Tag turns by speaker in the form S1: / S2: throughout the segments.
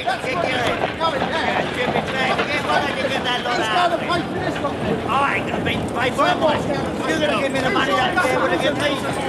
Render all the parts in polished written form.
S1: Che mi frega, che vuole che bello Oh, I can make my boy. You're gonna give me the money that they would have given me.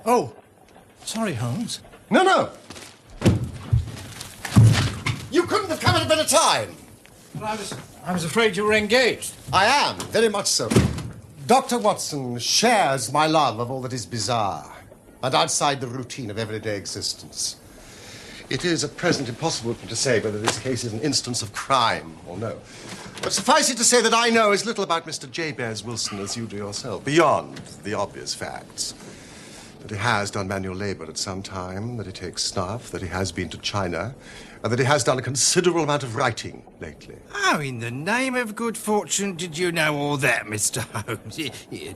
S2: Oh, sorry, Holmes.
S3: No. You couldn't have come at a better time.
S2: But I was afraid you were engaged.
S3: I am, very much so. Dr. Watson shares my love of all that is bizarre and outside the routine of everyday existence. It is at present impossible for me to say whether this case is an instance of crime or no. But suffice it to say that I know as little about Mr. Jabez Wilson as you do yourself, beyond the obvious facts. That he has done manual labor at some time, that he takes snuff, that he has been to China, and that he has done a considerable amount of writing lately.
S2: How in the name of good fortune did you know all that, Mr. Holmes?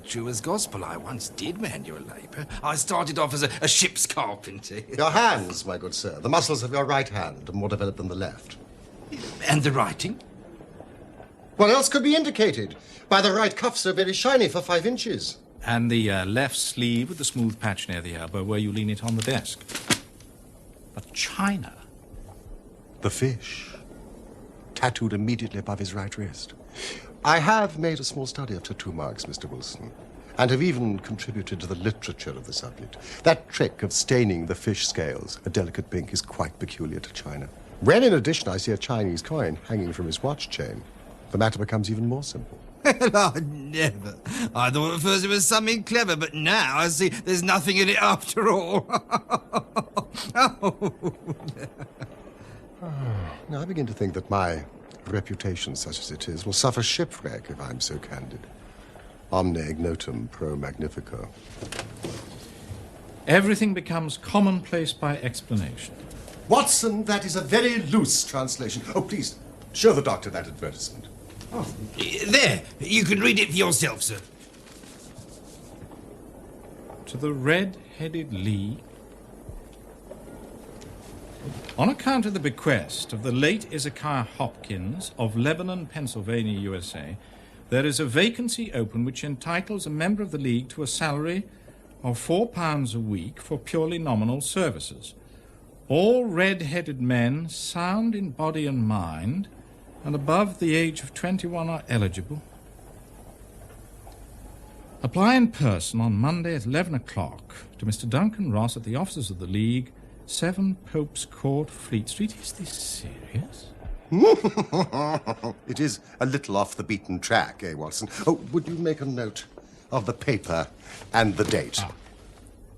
S2: True as gospel, I once did manual labor. I started off as a ship's carpenter.
S3: Your hands, my good sir. The muscles of your right hand are more developed than the left.
S2: And the writing?
S3: What else could be indicated? By the right cuff so very shiny for 5 inches.
S4: And the left sleeve with the smooth patch near the elbow where you lean it on the desk. But China?
S3: The fish. Tattooed immediately above his right wrist. I have made a small study of tattoo marks, Mr. Wilson, and have even contributed to the literature of the subject. That trick of staining the fish scales a delicate pink is quite peculiar to China. When, in addition, I see a Chinese coin hanging from his watch chain, the matter becomes even more simple.
S2: Oh, never. I thought at first it was something clever, but now I see there's nothing in it after all. Oh.
S3: Now, I begin to think that my reputation, such as it is, will suffer shipwreck if I'm so candid. Omne ignotum pro magnifico.
S4: Everything becomes commonplace by explanation.
S3: Watson, that is a very loose translation. Oh, please, show the doctor that advertisement.
S2: Oh, there, you can read it for yourself, sir.
S4: To the Red-Headed League. On account of the bequest of the late Ezekiah Hopkins of Lebanon, Pennsylvania, USA, there is a vacancy open which entitles a member of the League to a salary of £4 a week for purely nominal services. All red-headed men, sound in body and mind, and above the age of 21 are eligible. Apply in person on Monday at 11 o'clock to Mr. Duncan Ross at the offices of the League, 7 Pope's Court, Fleet Street. Is this serious?
S3: It is a little off the beaten track, eh, Watson? Oh, would you make a note of the paper and the date?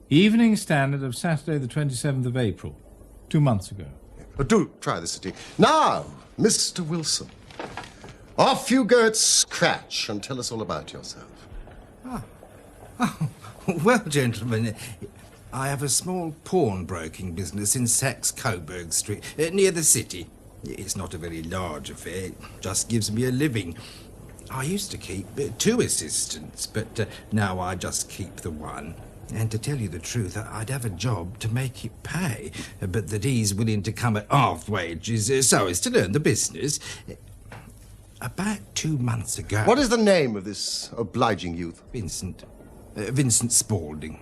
S4: Evening Standard of Saturday the 27th of April, 2 months ago.
S3: Do try the city. Now, Mr. Wilson, off you go at scratch and tell us all about yourself.
S2: Oh, well, gentlemen, I have a small pawnbroking business in Saxe-Coburg Street, near the city. It's not a very large affair, it just gives me a living. I used to keep 2 assistants, but now I just keep the one. And to tell you the truth, I'd have a job to make it pay, but that he's willing to come at half wages so as to learn the business. About 2 months ago...
S3: What is the name of this obliging youth?
S2: Vincent. Vincent Spaulding.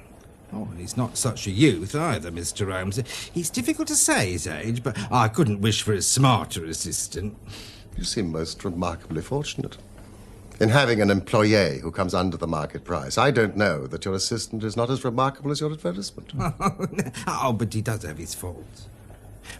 S2: Oh, and he's not such a youth either, Mr. Holmes. It's difficult to say his age, but I couldn't wish for a smarter assistant.
S3: You seem most remarkably fortunate in having an employee who comes under the market price. I don't know that your assistant is not as remarkable as your advertisement.
S2: Oh, but he does have his faults.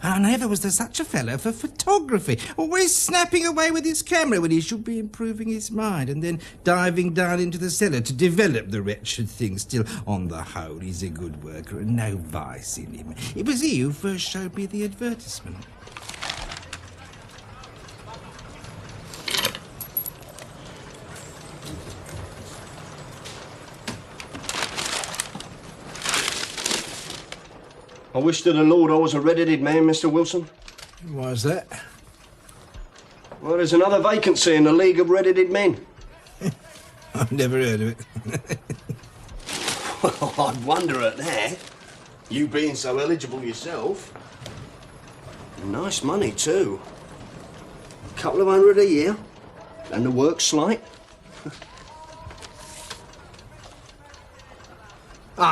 S2: And never was there such a fellow for photography, always snapping away with his camera when he should be improving his mind, and then diving down into the cellar to develop the wretched thing. Still, on the whole, he's a good worker and no vice in him. It was he who first showed me the advertisement.
S5: I wish to the Lord I was a red-headed man, Mr. Wilson.
S2: Why's that?
S5: Well, there's another vacancy in the League of Red-Headed Men.
S2: I've never heard of it.
S5: Well, I'd wonder at that. You being so eligible yourself. Nice money, too. A couple of $100 a year. And the work's slight.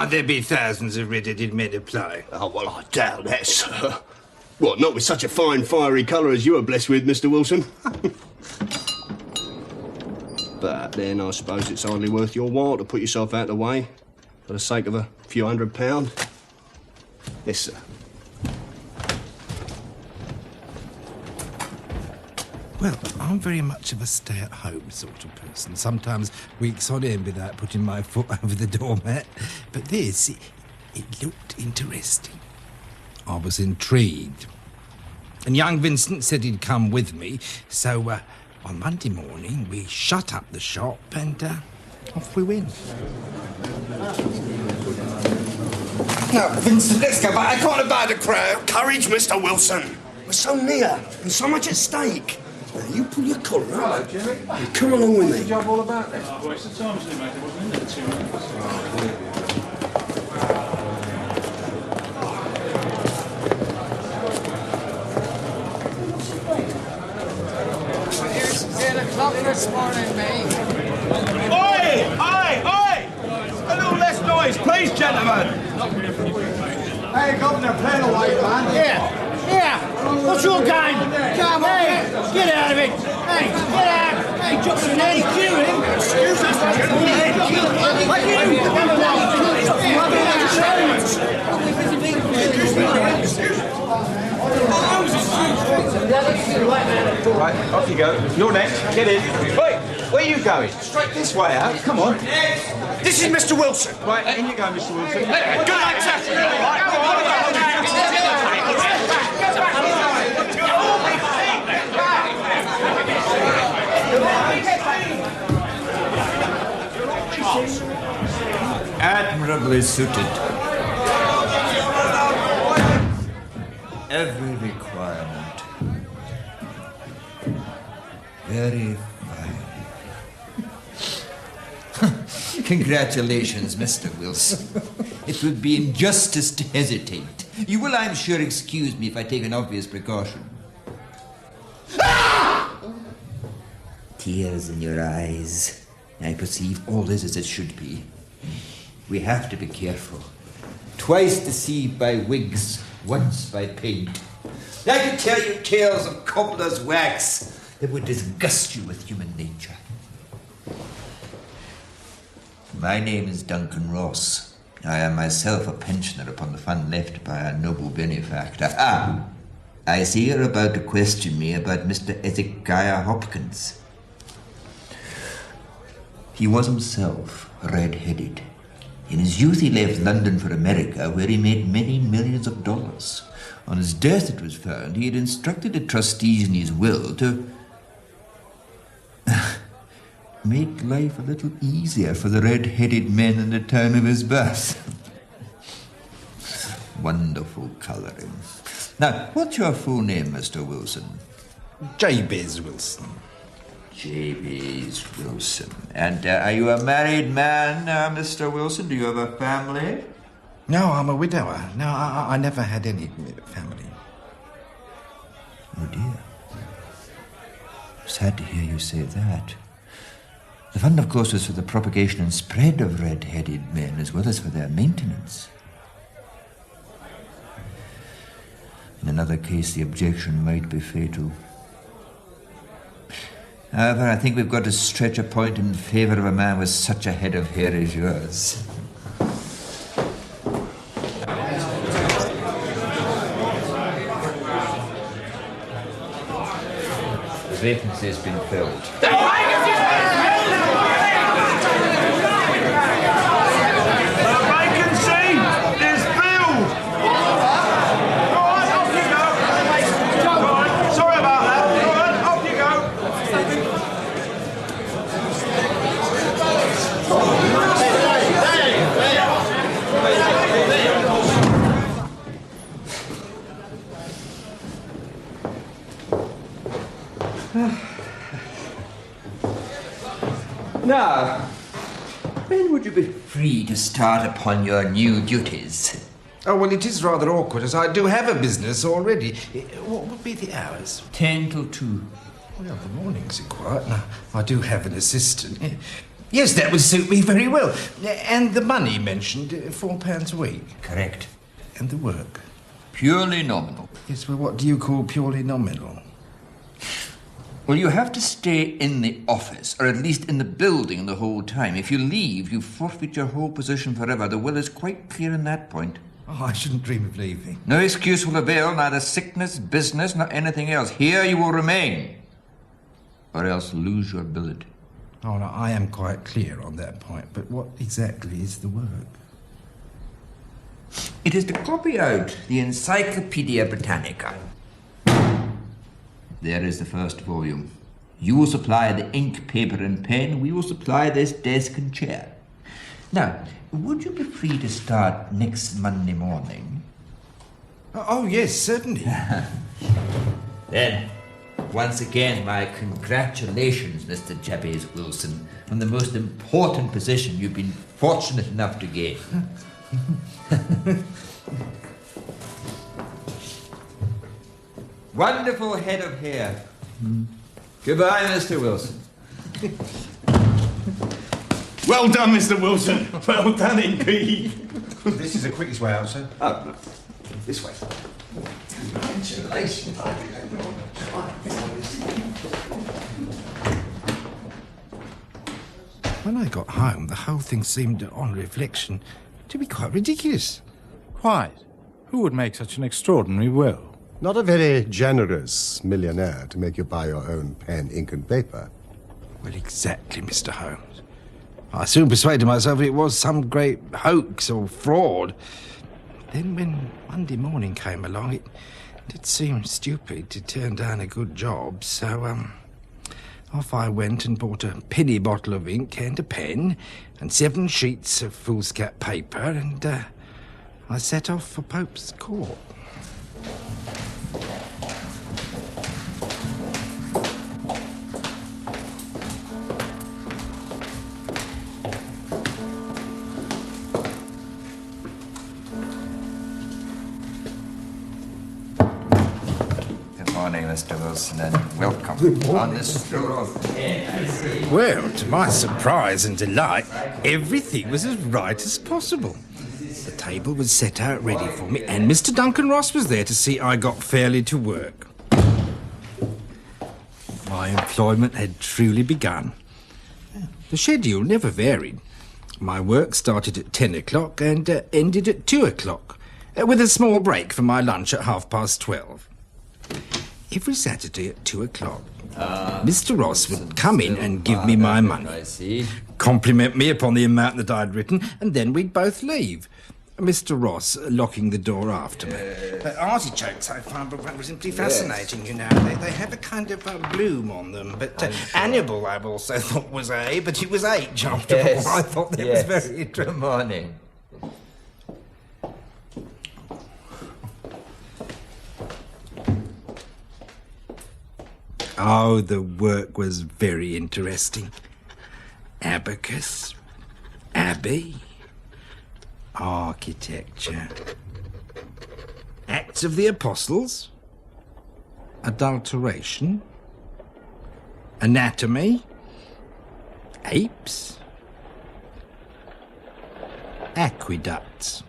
S2: There'd be thousands of red-headed men apply.
S5: Oh, well, I doubt that, sir. What, not with such a fine, fiery colour as you are blessed with, Mr. Wilson? But then I suppose it's hardly worth your while to put yourself out of the way for the sake of a few £100. Yes, sir.
S2: Well, I'm very much of a stay-at-home sort of person. Sometimes weeks on end without putting my foot over the doormat. But this, it looked interesting. I was intrigued. And young Vincent said he'd come with me. So, on Monday morning, we shut up the shop and off we went. Now, Vincent, let's go back. I can't abide a crowd.
S5: Courage, Mr. Wilson. We're so near and so much at stake. Now, you pull your collar up.
S6: Hello, Jimmy.
S5: And come along with me.
S6: Job all about this. Oh, waste of time, wasn't it, mate? It wasn't in there 2 minutes.
S7: This morning, mate.
S1: Oi! Oi! Oi! A little less noise, please, gentlemen.
S8: Hey, Governor, playing away, man.
S1: Yeah. What's your game? Come on, get out of it.
S8: Right, off you go. You're next. Get in. Wait, where are you going? Straight this way out. Come on.
S5: This is Mr. Wilson.
S8: Right, in you go, Mr. Wilson.
S5: Good night,
S7: Admirably suited. Every requirement. Very fine. Congratulations, Mr. Wilson. It would be injustice to hesitate. You will, I'm sure, excuse me if I take an obvious precaution. Tears in your eyes. I perceive all is as it should be. We have to be careful. Twice deceived by wigs, once by paint. I could tell you tales of cobbler's wax that would disgust you with human nature. My name is Duncan Ross. I am myself a pensioner upon the fund left by a noble benefactor. I see you're about to question me about Mr. Ezekiah Hopkins. He was himself red-headed. In his youth he left London for America, where he made many millions of dollars. On his death, it was found, he had instructed the trustees in his will to make life a little easier for the red-headed men in the time of his birth. Wonderful colouring. Now, what's your full name, Mr. Wilson?
S2: Jabez Wilson.
S7: Jabez Wilson. And are you a married man, Mr. Wilson? Do you have a family?
S2: No, I'm a widower. No, I never had any family.
S7: Oh, dear. Sad to hear you say that. The fund, of course, was for the propagation and spread of red-headed men, as well as for their maintenance. In another case, the objection might be fatal. However, I think we've got to stretch a point in favour of a man with such a head of hair as yours. The vacancy has been filled. Now, when would you be free to start upon your new duties?
S2: Oh, well, it is rather awkward, as I do have a business already. What would be the hours?
S7: 10 till 2.
S2: Well, the mornings are quiet. Now, I do have an assistant. Yes, that would suit me very well. And the money mentioned, £4 a week.
S7: Correct.
S2: And the work?
S7: Purely nominal.
S2: Yes, well, what do you call purely nominal?
S7: Well, you have to stay in the office, or at least in the building the whole time. If you leave, you forfeit your whole position forever. The will is quite clear on that point.
S2: Oh, I shouldn't dream of leaving.
S7: No excuse will avail, neither sickness, business, nor anything else. Here you will remain, or else lose your billet.
S2: Oh, no, I am quite clear on that point, but what exactly is the work?
S7: It is to copy out the Encyclopedia Britannica. There is the first volume. You will supply the ink, paper, and pen. We will supply this desk and chair. Now, would you be free to start next Monday morning?
S2: Oh, yes, certainly.
S7: Then, once again, my congratulations, Mr. Jabez Wilson, on the most important position you've been fortunate enough to gain. Wonderful head of hair. Goodbye, Mr. Wilson.
S8: Well done, Mr. Wilson. Well done indeed.
S3: This is the quickest way out, sir.
S8: Oh, no. This way.
S2: When I got home, the whole thing seemed, on reflection, to be quite ridiculous.
S4: Quite. Who would make such an extraordinary will?
S3: Not a very generous millionaire to make you buy your own pen, ink, and paper.
S2: Well, exactly, Mr. Holmes. I soon persuaded myself it was some great hoax or fraud. Then when Monday morning came along, it did seem stupid to turn down a good job, so, off I went and bought a penny bottle of ink and a pen and 7 sheets of foolscap paper, and, I set off for Pope's Court.
S7: Good morning, Mr. Wilson, and welcome on this stroll of
S2: Well, to my surprise and delight, everything was as right as possible. The table was set out ready for me, and Mr. Duncan Ross was there to see I got fairly to work. My employment had truly begun. The schedule never varied. My work started at 10 o'clock and ended at 2 o'clock, with a small break for my lunch at 12:30. Every Saturday at 2 o'clock, Mr. Ross would come in and give me my money,
S7: I see.
S2: compliment me upon the amount that I'd written, and then we'd both leave. Mr. Ross locking the door after me. Artichokes, I find, were simply fascinating, you know. They have a kind of bloom on them. But Hannibal, I also thought was A, but it was H after all. I thought that was very interesting.
S7: Good morning.
S2: Oh, the work was very interesting. Abacus, abbey, architecture, Acts of the Apostles, adulteration, anatomy, apes, aqueducts.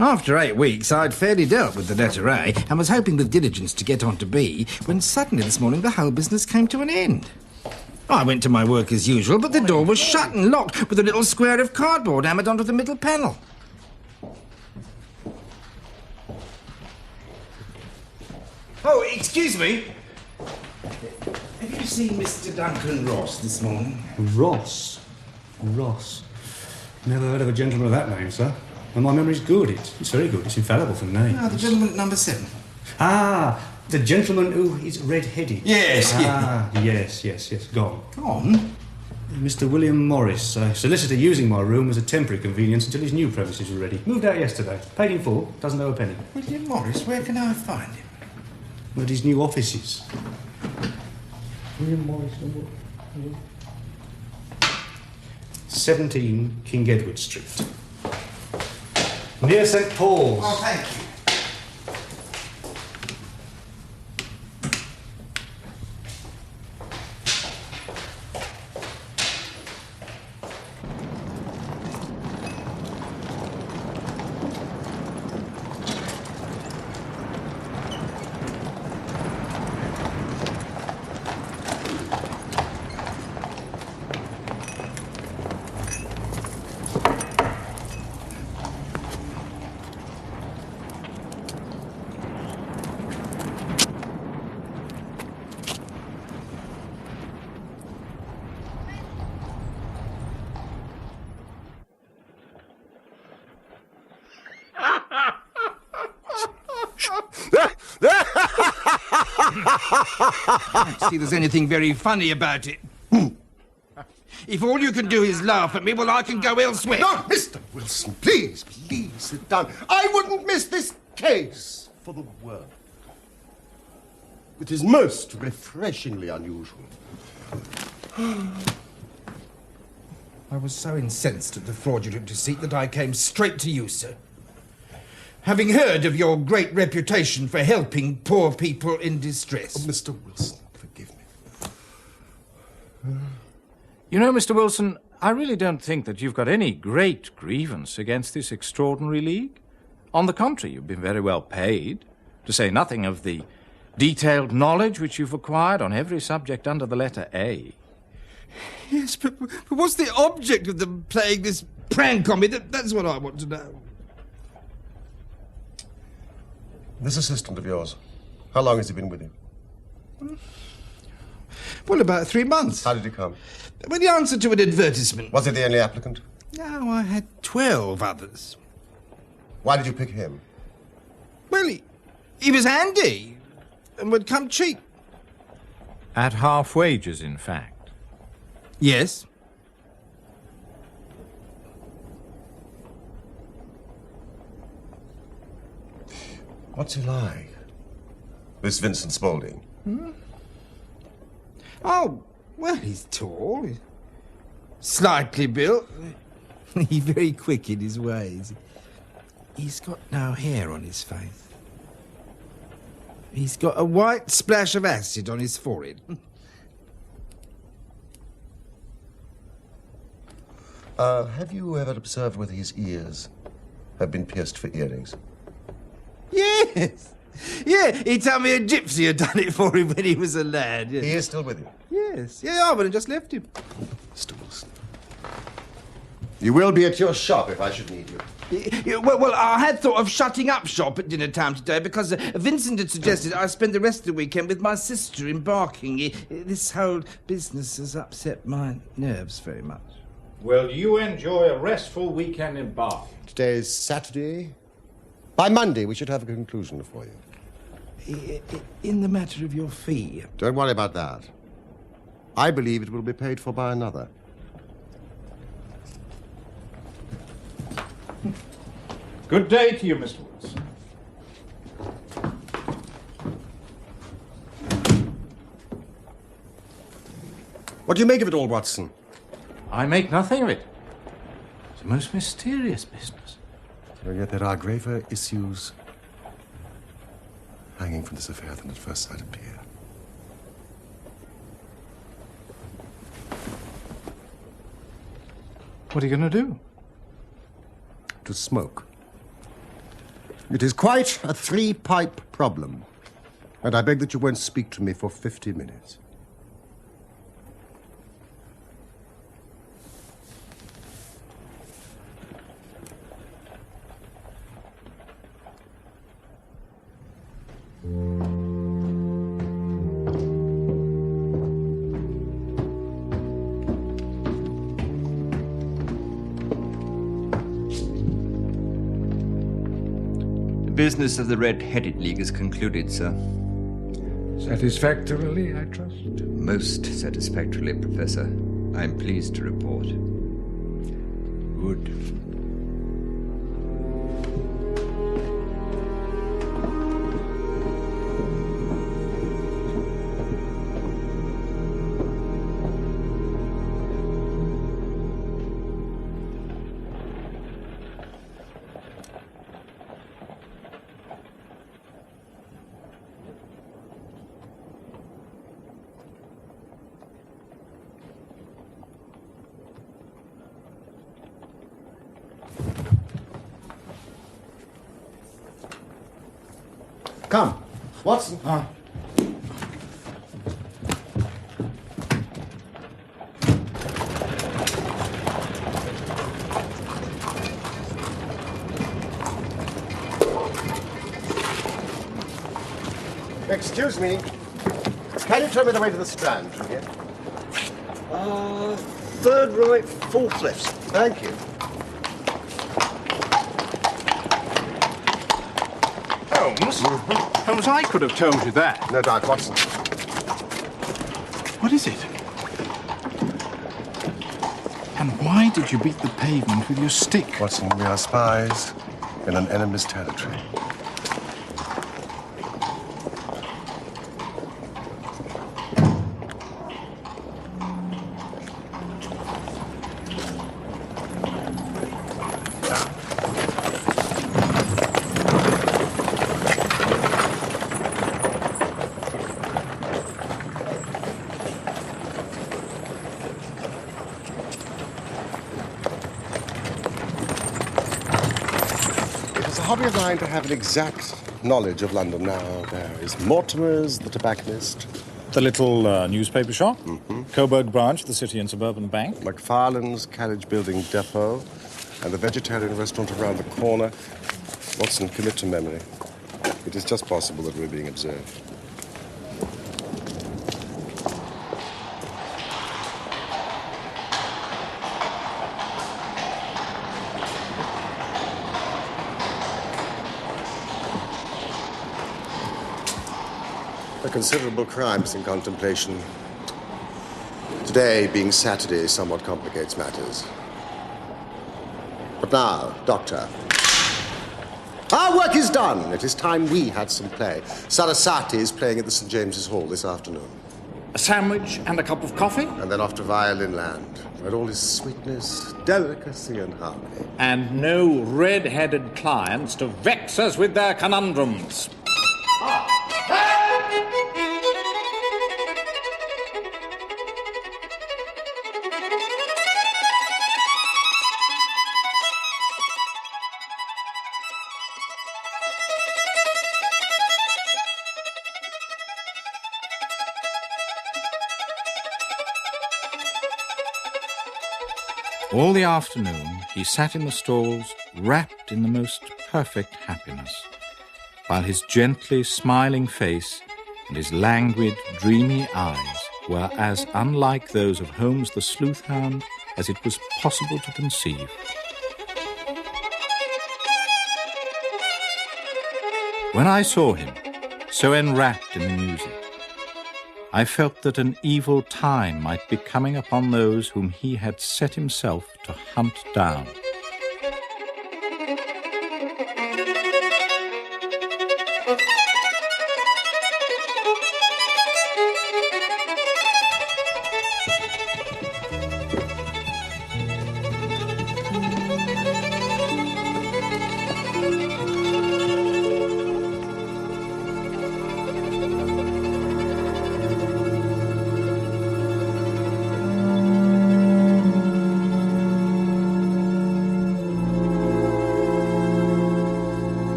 S2: After 8 weeks, I'd fairly dealt with the letter A and was hoping with diligence to get on to B, when suddenly this morning the whole business came to an end. I went to my work as usual, but the door was shut and locked with a little square of cardboard hammered onto the middle panel. Oh, excuse me. Have you seen Mr. Duncan Ross this morning?
S6: Ross? Ross? Never heard of a gentleman of that name, sir. And my memory's good. It's very good. It's infallible for names.
S2: Ah, the gentleman at number 7.
S6: Ah, the gentleman who is red-headed.
S2: Yes,
S6: yes. Gone.
S2: Gone?
S6: Mr. William Morris, a solicitor using my room as a temporary convenience until his new premises were ready. Moved out yesterday. Paid in full. Doesn't owe a penny.
S2: William Morris? Where can I find him?
S6: At his new offices. William Morris, 17 King Edward Street. Near St. Paul's.
S2: Oh, thank you. I don't see there's anything very funny about it. If all you can do is laugh at me, well, I can go elsewhere.
S3: No, Mr. Wilson, please sit down. I wouldn't miss this case for the world. It is most refreshingly unusual.
S2: I was so incensed at the fraudulent deceit that I came straight to you, sir. Having heard of your great reputation for helping poor people in distress.
S3: Oh, Mr. Wilson, forgive me.
S4: You know, Mr. Wilson, I really don't think that you've got any great grievance against this extraordinary league. On the contrary, you've been very well paid, to say nothing of the detailed knowledge which you've acquired on every subject under the letter A.
S2: Yes, but what's the object of them playing this prank on me? That's what I want to know.
S3: This assistant of yours, how long has he been with you?
S2: Well, about 3 months.
S3: How did he come?
S2: Well, the answer to an advertisement.
S3: Was he the only applicant?
S2: No, I had 12 others.
S3: Why did you pick him?
S2: Well, he was handy and would come cheap.
S4: At half wages, in fact.
S2: Yes.
S3: What's he like? This Vincent Spaulding?
S2: Oh, well, he's tall, he's slightly built. He's very quick in his ways. He's got no hair on his face. He's got a white splash of acid on his forehead.
S3: Have you ever observed whether his ears have been pierced for earrings?
S2: Yes. Yeah, he told me a gypsy had done it for him when he was a lad. Yes.
S3: He is still with you?
S2: Yes. Yeah, I would have just left him.
S3: Mr. Wilson. You will be at your shop if I should need you.
S2: Well, I had thought of shutting up shop at dinner time today because Vincent had suggested I spend the rest of the weekend with my sister in Barking. This whole business has upset my nerves very much.
S4: Well, you enjoy a restful weekend in Bath.
S3: Today is Saturday. By Monday, we should have a conclusion for you.
S2: In the matter of your fee.
S3: Don't worry about that. I believe it will be paid for by another.
S4: Good day to you, Mr. Wilson.
S3: What do you make of it all, Watson?
S4: I make nothing of it. It's a most mysterious business.
S3: And yet there are graver issues hanging from this affair than at first sight appear.
S4: What are you going to do?
S3: To smoke. It is quite a three-pipe problem, and I beg that you won't speak to me for 50 minutes.
S7: The business of the Red-Headed League is concluded, sir.
S9: Satisfactorily, I trust?
S7: Most satisfactorily, Professor. I'm pleased to report.
S9: Good.
S3: Come, Watson. Excuse me. Can you tell me the way to the Strand from here?
S5: Third right, fourth left.
S3: Thank you.
S4: Holmes? Holmes, I could have told you that.
S3: No doubt, Watson.
S4: What is it? And why did you beat the pavement with your stick?
S3: Watson, we are spies in an enemy's territory. Hobby of mine to have an exact knowledge of London now. There is Mortimer's, the tobacconist,
S4: The little newspaper shop, Coburg branch, the City and Suburban Bank.
S3: McFarlane's carriage building depot, and the vegetarian restaurant around the corner. Watson, commit to memory. It is just possible that we're being observed. A considerable crimes in contemplation. Today, being Saturday, somewhat complicates matters. But now, Doctor, our work is done. It is time we had some play. Sarasate is playing at the St. James's Hall this afternoon.
S4: A sandwich and a cup of coffee.
S3: And then off to Violin Land, where all is sweetness, delicacy, and harmony.
S4: And no red-headed clients to vex us with their conundrums. All the afternoon, he sat in the stalls, wrapped in the most perfect happiness, while his gently smiling face and his languid, dreamy eyes were as unlike those of Holmes the sleuth-hound as it was possible to conceive. When I saw him, so enwrapped in the music, I felt that an evil time might be coming upon those whom he had set himself to hunt down.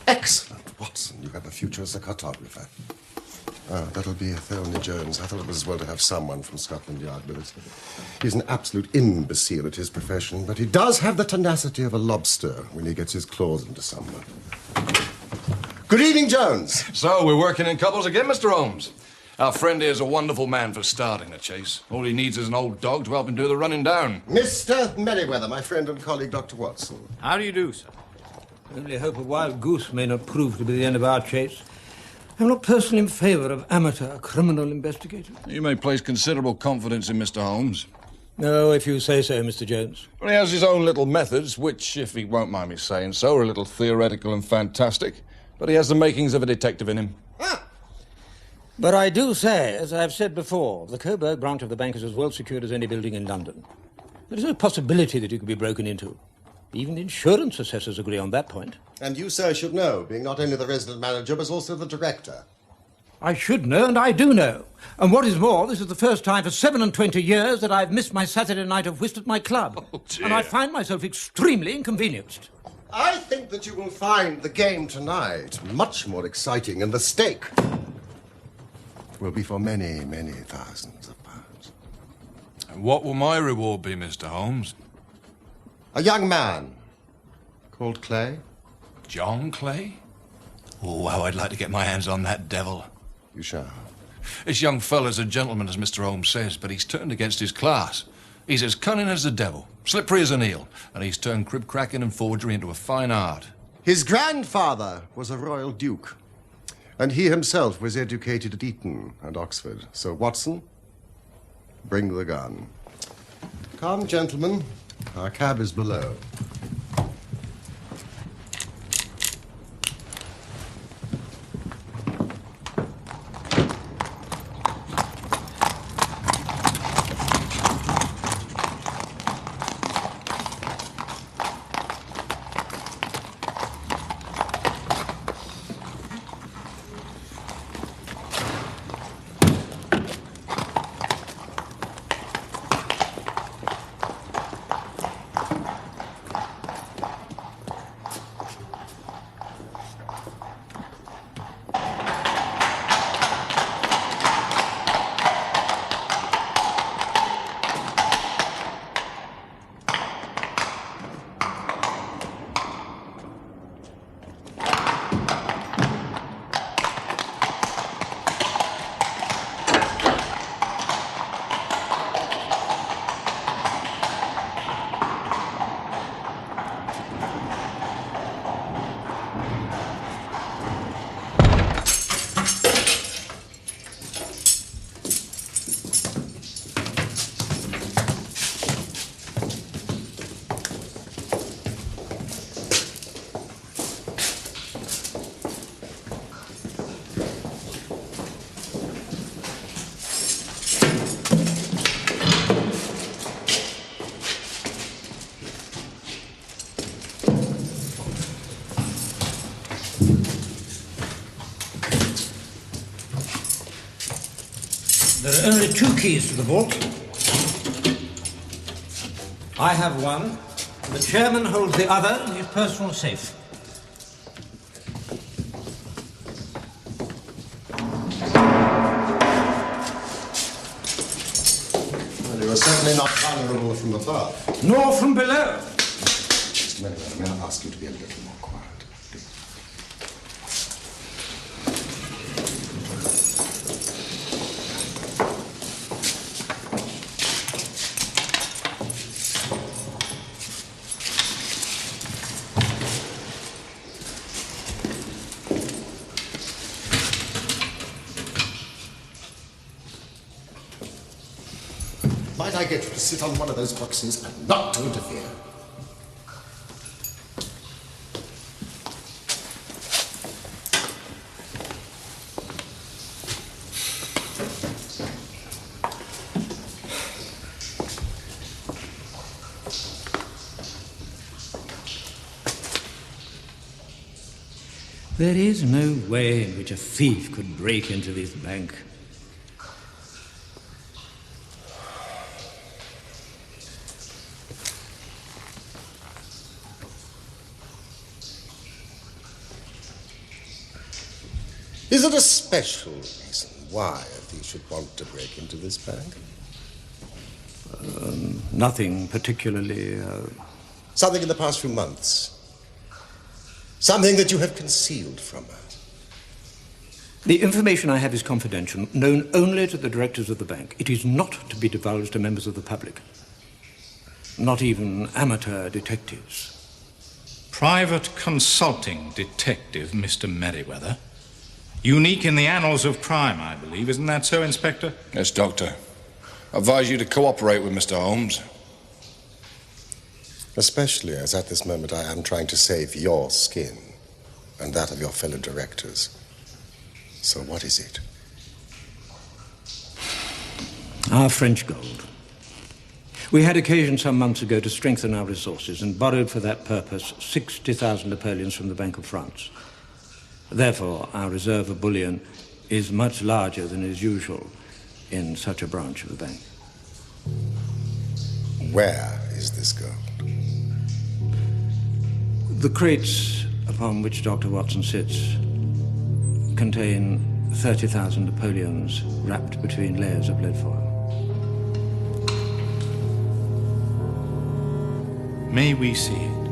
S3: Excellent, Watson. You have a future as a cartographer. That'll be Thelmy Jones. I thought it was as well to have someone from Scotland Yard with us. He's an absolute imbecile at his profession, but he does have the tenacity of a lobster when he gets his claws into someone. Good evening, Jones.
S9: So, we're working in couples again, Mr. Holmes. Our friend here is a wonderful man for starting the chase. All he needs is an old dog to help him do the running down.
S3: Mr. Merriweather, my friend and colleague, Dr. Watson.
S4: How do you do, sir?
S10: Only hope a wild goose may not prove to be the end of our chase. I'm not personally in favour of amateur criminal investigators.
S9: You may place considerable confidence in Mr. Holmes.
S10: No, if you say so, Mr. Jones.
S9: Well, he has his own little methods, which, if he won't mind me saying so, are a little theoretical and fantastic. But he has the makings of a detective in him.
S10: But I do say, as I've said before, the Coburg branch of the bank is as well secured as any building in London. There is no possibility that it could be broken into. Even the insurance assessors agree on that point.
S3: And you, sir, should know, being not only the resident manager, but also the director.
S10: I should know, and I do know. And what is more, this is the first time for 27 years that I've missed my Saturday night of whist at my club.
S9: Oh, dear.
S10: And I find myself extremely inconvenienced.
S3: I think that you will find the game tonight much more exciting, and the stake will be for many, many thousands of pounds.
S9: And what will my reward be, Mr. Holmes?
S3: A young man called Clay.
S9: John Clay? Oh, how I'd like to get my hands on that devil.
S3: You shall.
S9: This young fella's a gentleman, as Mr. Holmes says, but he's turned against his class. He's as cunning as the devil, slippery as an eel, and he's turned crib-cracking and forgery into a fine art.
S3: His grandfather was a royal duke, and he himself was educated at Eton and Oxford. So, Watson, bring the gun. Come, gentlemen. Our cab is below.
S10: There are only 2 keys to the vault. I have one. The chairman holds the other in his personal safe.
S3: Well, you are certainly not vulnerable from above.
S10: Nor from below.
S3: Meriwether, may I ask you to be a little more quiet? Might I get you to sit on one of those boxes and not to interfere?
S10: There is no way in which a thief could break into this bank.
S3: Is it a special reason why a thief should want to break into this bank?
S10: Nothing particularly...
S3: Something in the past few months? Something that you have concealed from us?
S10: The information I have is confidential, known only to the directors of the bank. It is not to be divulged to members of the public. Not even amateur detectives.
S4: Private consulting detective, Mr. Merriweather. Unique in the annals of crime, I believe. Isn't that so, Inspector?
S9: Yes, Doctor. I advise you to cooperate with Mr. Holmes.
S3: Especially as at this moment I am trying to save your skin and that of your fellow directors. So what is it?
S10: Our French gold. We had occasion some months ago to strengthen our resources and borrowed for that purpose 60,000 napoleons from the Bank of France. Therefore, our reserve of bullion is much larger than is usual in such a branch of the bank.
S3: Where is this gold?
S10: The crates upon which Dr. Watson sits contain 30,000 napoleons wrapped between layers of lead foil.
S4: May we see it?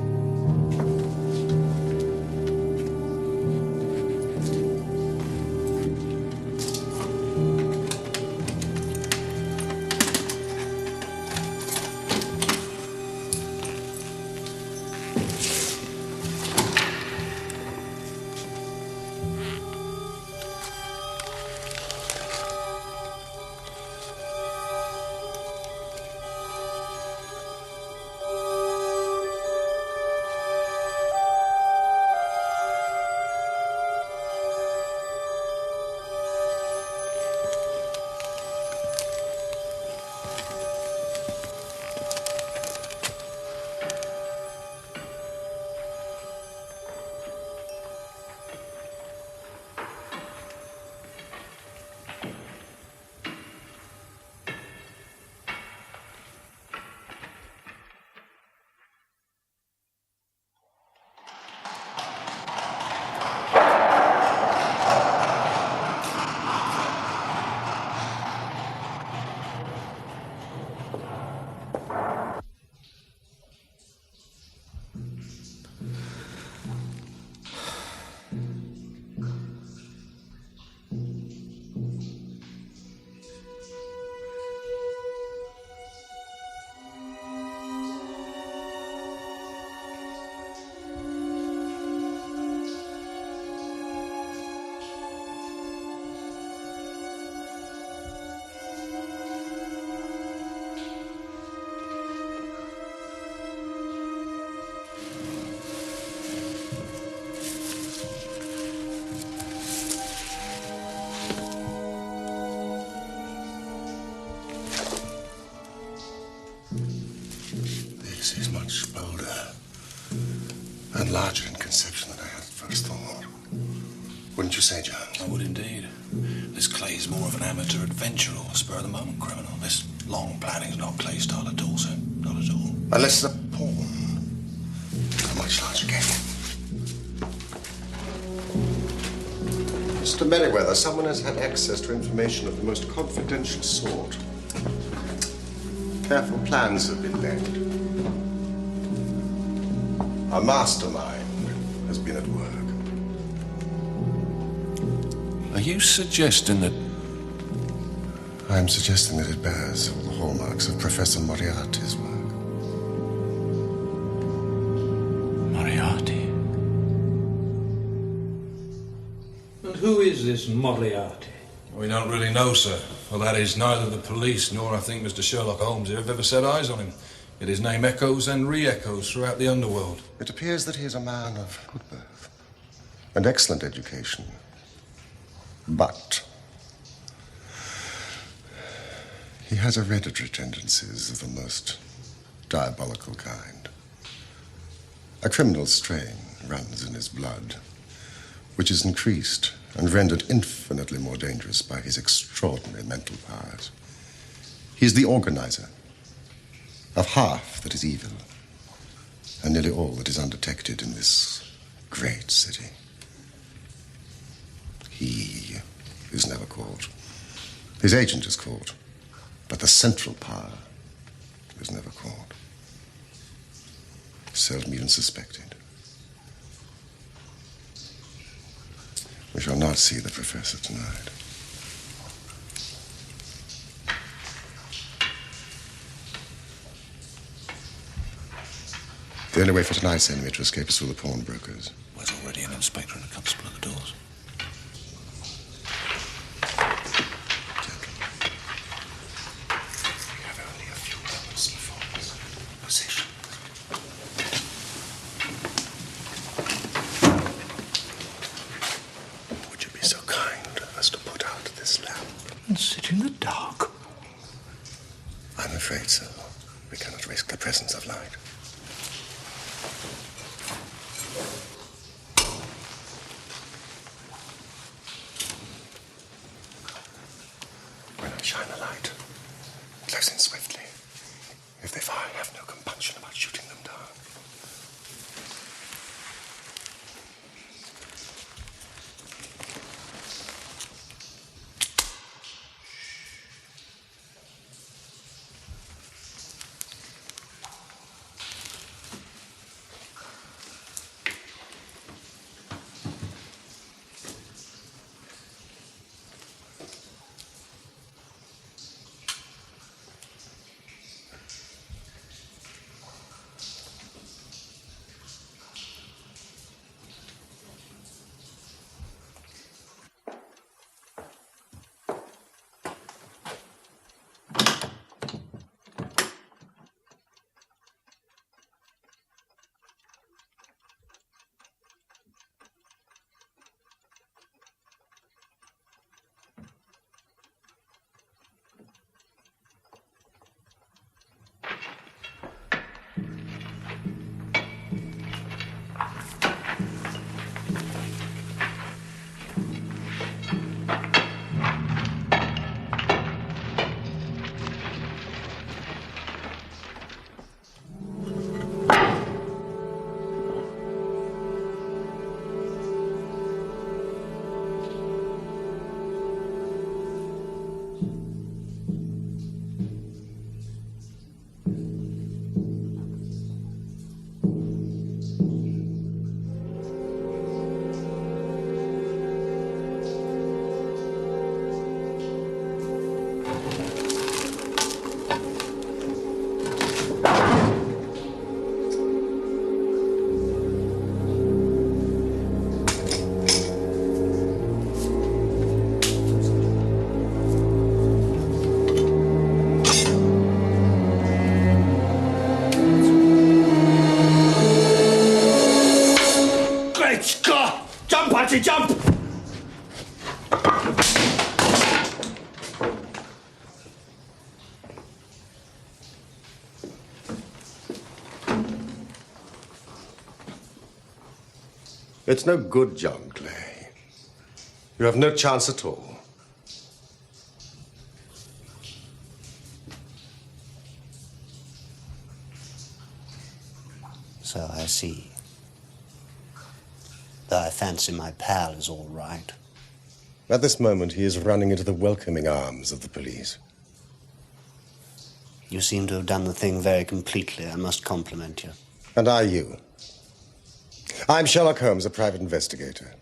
S3: This is much bolder and larger in conception than I had at first thought. Wouldn't you say, Jones?
S9: I would indeed. This clay's He's more of an amateur adventurer or spur-of-the-moment criminal. This long planning's not Clay's style at all, sir. Not at all.
S3: Unless the pawn. A much larger game. Mr. Merriweather, someone has had access to information of the most confidential sort. Careful plans have been laid. A mastermind has been at work.
S9: Are you suggesting that...
S3: I'm suggesting that it bears all the hallmarks of Professor Moriarty's work.
S9: Moriarty?
S10: And who is this Moriarty?
S9: We don't really know, sir. Well, that is, neither the police nor, I think, Mr. Sherlock Holmes have ever set eyes on him. Yet his name echoes and re-echoes throughout the underworld.
S3: It appears that he is a man of good birth and excellent education. But he has hereditary tendencies of the most diabolical kind. A criminal strain runs in his blood, which is increased and rendered infinitely more dangerous by his extraordinary mental powers. He is the organizer of half that is evil and nearly all that is undetected in this great city. He is never caught. His agent is caught, but the central power is never caught. Seldom even suspected. We shall not see the professor tonight. The only way for tonight's enemy to escape is through the pawnbrokers.
S9: There's already an inspector and a constable at the doors.
S3: We have only a few moments before us. Position. Would you be so kind as to put out this lamp?
S10: And sit in the dark?
S3: I'm afraid so. We cannot risk the presence of light. When I shine a light, close in swiftly. If they fire, have no compunction about shooting them down.
S10: Jump!
S3: It's no good, John Clay. You have no chance at all.
S5: So I see. Though I fancy my pal is all right.
S3: At this moment, he is running into the welcoming arms of the police.
S5: You seem to have done the thing very completely. I must compliment you.
S3: And are you? I'm Sherlock Holmes, a private investigator.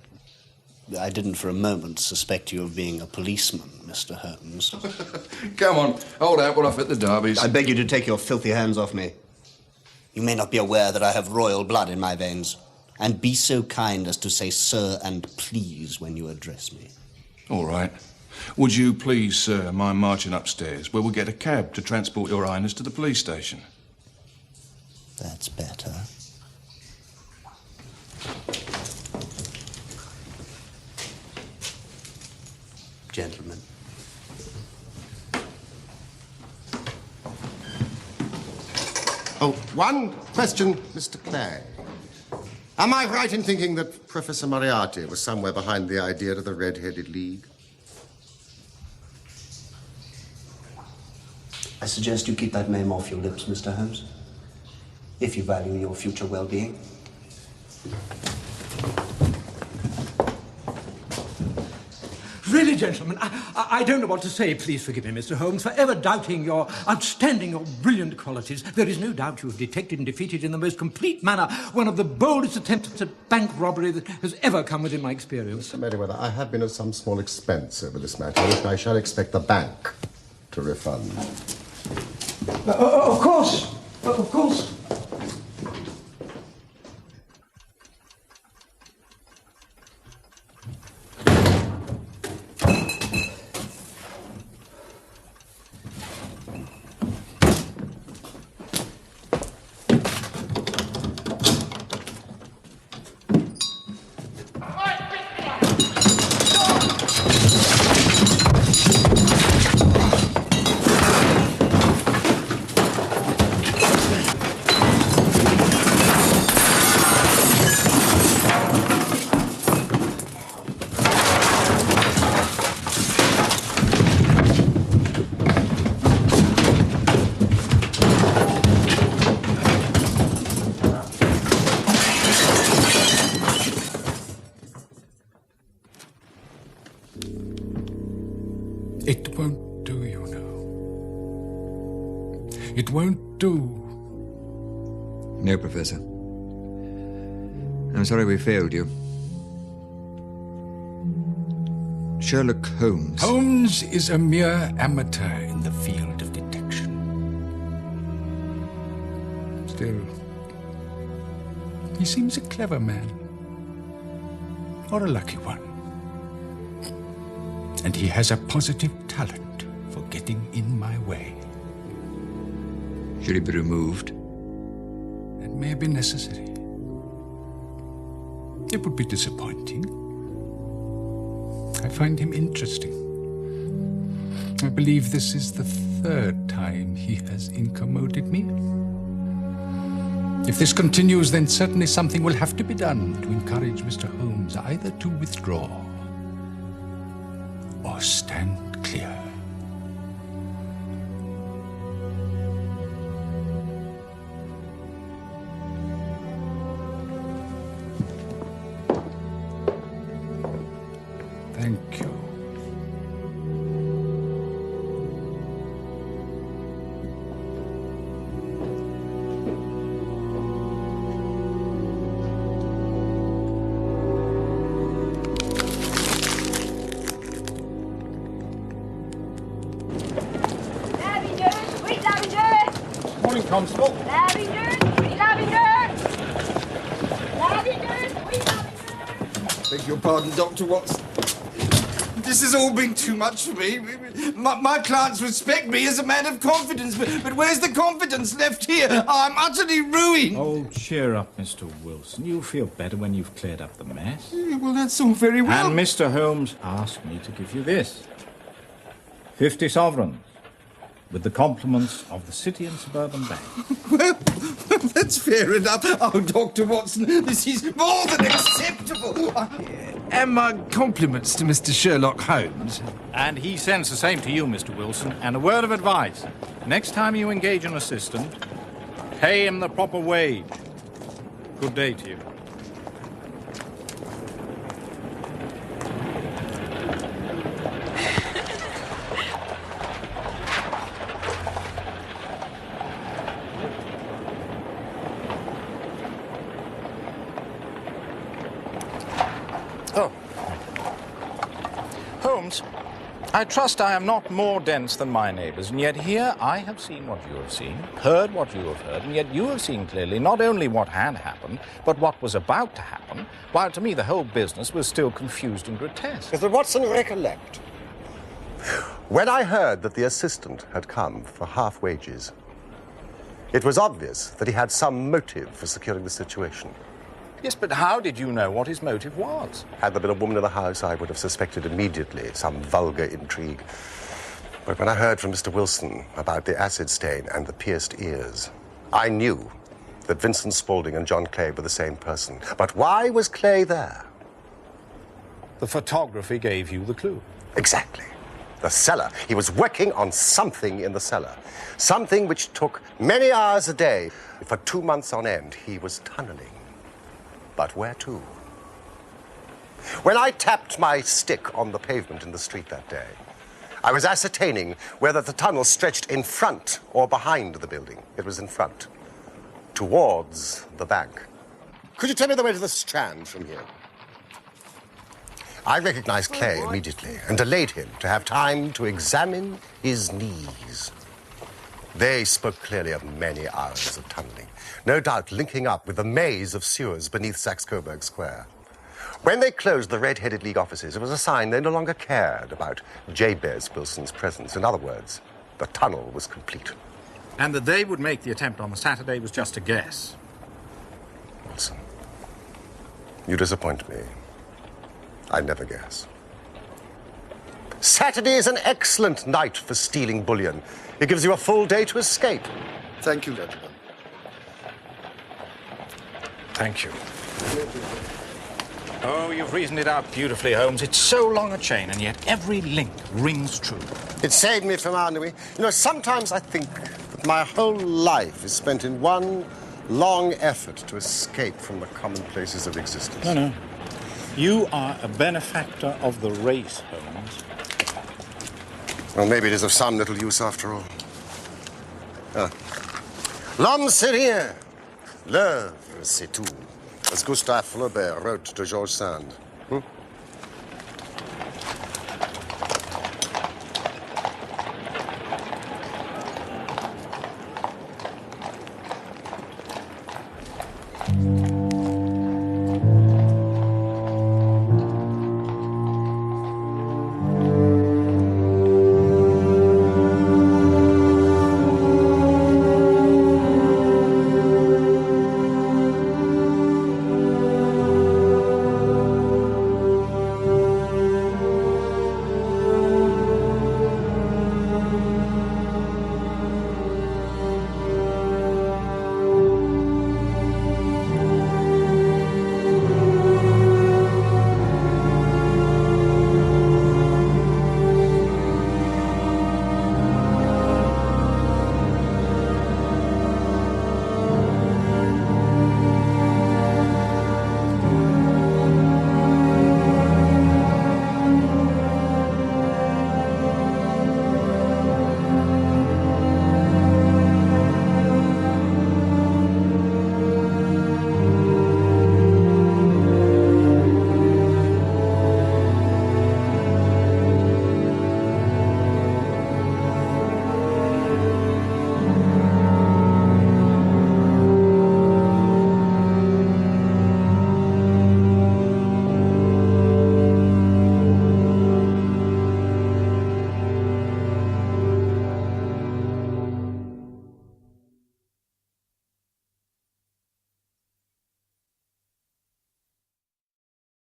S5: I didn't for a moment suspect you of being a policeman, Mr. Holmes.
S9: Come on, hold out. We're off at the Derbies.
S5: I beg you to take your filthy hands off me. You may not be aware that I have royal blood in my veins. And be so kind as to say sir and please when you address me.
S9: All right. Would you please, sir, mind marching upstairs, where we'll get a cab to transport your highness to the police station?
S5: That's better. Gentlemen.
S3: Oh, one question, Mr. Clay. Am I right in thinking that Professor Moriarty was somewhere behind the idea of the Red-Headed League?
S5: I suggest you keep that name off your lips, Mr. Holmes, if you value your future well-being.
S10: Really, gentlemen, I don't know what to say. Please forgive me, Mr. Holmes, for ever doubting your outstanding, your brilliant qualities. There is no doubt you have detected and defeated in the most complete manner one of the boldest attempts at bank robbery that has ever come within my experience.
S3: Mr. Merriweather, I have been at some small expense over this matter, which I shall expect the bank to refund.
S10: Of course. Of course.
S11: It won't do, you know. It won't do.
S7: No, Professor. I'm sorry we failed you. Sherlock Holmes.
S11: Holmes is a mere amateur in the field of detection. Still, he seems a clever man. Or a lucky one. And he has a positive talent for getting in my way.
S7: Should he be removed?
S11: It may be necessary. It would be disappointing. I find him interesting. I believe this is the third time he has incommoded me. If this continues, then certainly something will have to be done to encourage Mr. Holmes either to withdraw or stand clear. Thank you.
S4: Morning, Constable.
S12: Lavender, sweet lavender. Lavender, sweet lavender.
S2: Beg your pardon, Dr. Watson. This has all been too much for me. My clients respect me as a man of confidence, but where's the confidence left here? I'm utterly ruined.
S4: Oh, cheer up, Mr. Wilson. You'll feel better when you've cleared up the mess.
S2: Yeah, well, that's all very well.
S4: And Mr. Holmes asked me to give you this. 50 sovereigns, with the compliments of the City and Suburban Bank.
S2: Well, that's fair enough. Oh, Dr. Watson, this is more than acceptable. And my compliments to Mr. Sherlock Holmes.
S4: And he sends the same to you, Mr. Wilson. And a word of advice. Next time you engage an assistant, pay him the proper wage. Good day to you. Oh. Holmes, I trust I am not more dense than my neighbours, and yet here I have seen what you have seen, heard what you have heard, and yet you have seen clearly not only what had happened, but what was about to happen, while to me the whole business was still confused and grotesque.
S3: Mr. Watson, recollect. When I heard that the assistant had come for half wages, it was obvious that he had some motive for securing the situation.
S4: Yes, but how did you know what his motive was?
S3: Had there been a woman in the house, I would have suspected immediately some vulgar intrigue. But when I heard from Mr. Wilson about the acid stain and the pierced ears, I knew that Vincent Spaulding and John Clay were the same person. But why was Clay there?
S4: The photography gave you the clue.
S3: Exactly. The cellar. He was working on something in the cellar. Something which took many hours a day. For 2 months on end, he was tunneling. But where to? When I tapped my stick on the pavement in the street that day, I was ascertaining whether the tunnel stretched in front or behind the building. It was in front, towards the bank. Could you tell me the way to the Strand from here? I recognized Clay immediately and delayed him to have time to examine his knees. They spoke clearly of many hours of tunneling, no doubt linking up with the maze of sewers beneath Saxe-Coburg Square. When they closed the Red-Headed League offices, it was a sign they no longer cared about Jabez Wilson's presence. In other words, the tunnel was complete.
S4: And that they would make the attempt on the Saturday was just a guess.
S3: Wilson, you disappoint me. I never guess. Saturday is an excellent night for stealing bullion. It gives you a full day to escape.
S13: Thank you, gentlemen.
S4: Thank you. Oh, you've reasoned it out beautifully, Holmes. It's so long a chain, and yet every link rings true.
S3: It saved me from ennui. You know, sometimes I think that my whole life is spent in one long effort to escape from the commonplaces of existence.
S4: No. You are a benefactor of the race, Holmes.
S3: Well, maybe it is of some little use after all. L'homme c'est rien, l'œuvre c'est tout, as Gustave Flaubert wrote to George Sand.